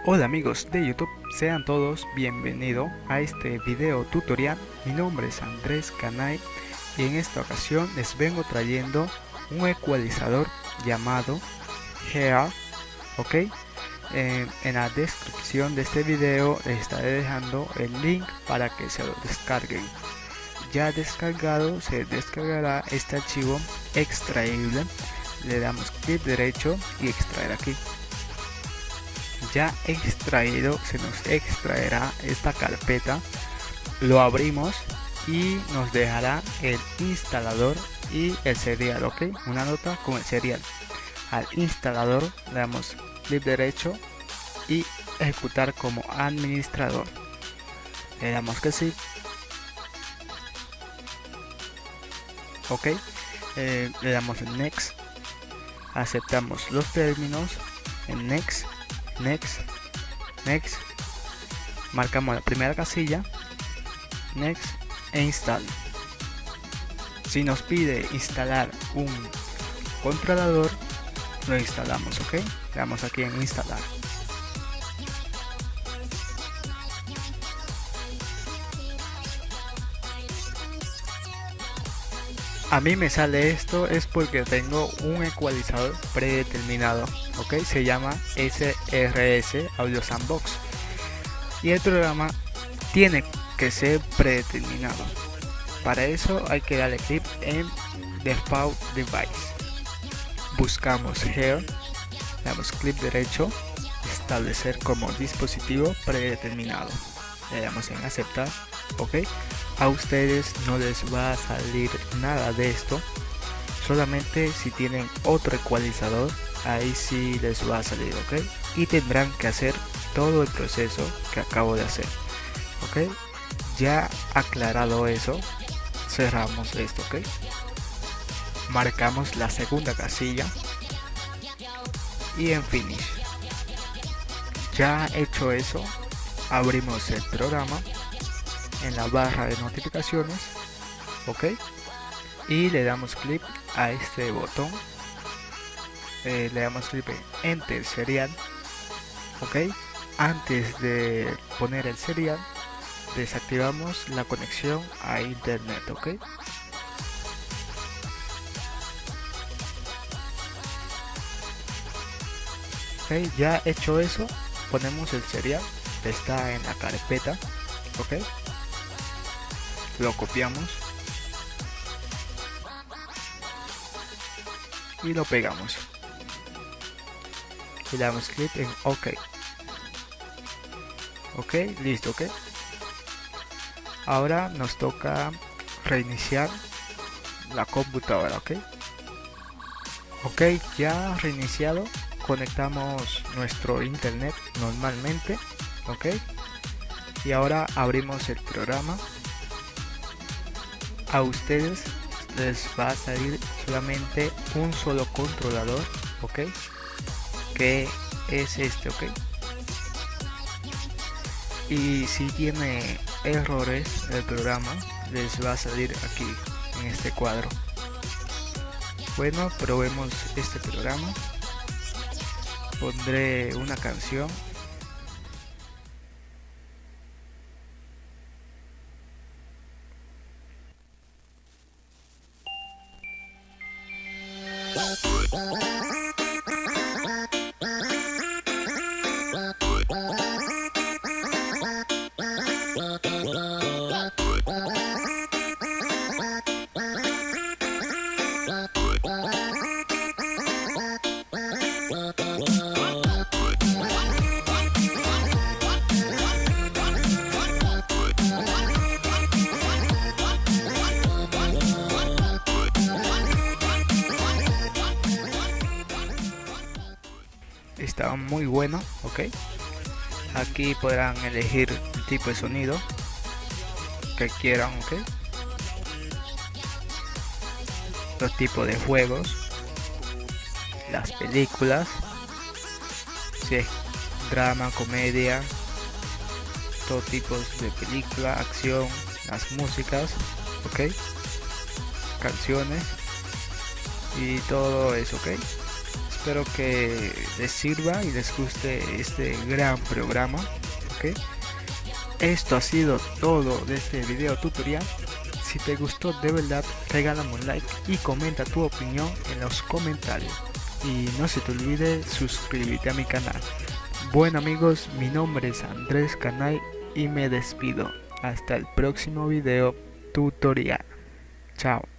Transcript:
Hola amigos de YouTube, sean todos bienvenidos a este video tutorial. Mi nombre es Andrés Canay y en esta ocasión les vengo trayendo un ecualizador llamado Hear. Ok, en la descripción de este video les estaré dejando el link para que se lo descarguen. Ya descargado, se descargará este archivo extraíble. Le damos clic derecho y extraer aquí. Ya extraído, se nos extraerá esta carpeta, lo abrimos y nos dejará el instalador y el serial. Ok, una nota con el serial. Al instalador le damos clic derecho y ejecutar como administrador. Le damos que sí. Ok, le damos en next, aceptamos los términos, en next, next, marcamos la primera casilla, next e install. Si nos pide instalar un controlador, lo instalamos. Ok, le damos aquí en instalar. A mí me sale esto es porque tengo un ecualizador predeterminado. Ok, se llama SRS Audio Sandbox y el programa tiene que ser predeterminado. Para eso hay que darle clic en Default Device, buscamos Here, damos clic derecho, establecer como dispositivo predeterminado, le damos en aceptar. Ok, a ustedes no les va a salir nada de esto, solamente si tienen otro ecualizador, ahí sí les va a salir. Ok, y tendrán que hacer todo el proceso que acabo de hacer. Ok, ya aclarado eso, cerramos esto. Ok, marcamos la segunda casilla y en finish. Ya hecho eso, abrimos el programa en la barra de notificaciones. Ok, y le damos clic a este botón, le damos clic en enter serial. Ok, antes de poner el serial desactivamos la conexión a internet. Ok, ya hecho eso, ponemos el serial, está en la carpeta. Ok, lo copiamos y lo pegamos y le damos clic en OK. Ok, listo. Ok, ahora nos toca reiniciar la computadora. Ok, ya reiniciado, conectamos nuestro internet normalmente. Ok, y ahora abrimos el programa. A ustedes les va a salir solamente un solo controlador. Ok, que es este. Ok, y si tiene errores el programa, les va a salir aquí en este cuadro. Bueno, probemos este programa. Pondré una canción. Está muy bueno. Ok, aquí podrán elegir el tipo de sonido que quieran. Ok, los tipos de juegos, las películas, si es drama, comedia, todo tipo de película, acción, las músicas. Ok, canciones y todo eso, ¿ok? Espero que les sirva y les guste este gran programa, ¿ok? Esto ha sido todo de este video tutorial. Si te gustó de verdad, regálame un like y comenta tu opinión en los comentarios. Y no se te olvide suscribirte a mi canal. Bueno amigos, mi nombre es Andrés Canay y me despido. Hasta el próximo video tutorial. Chao.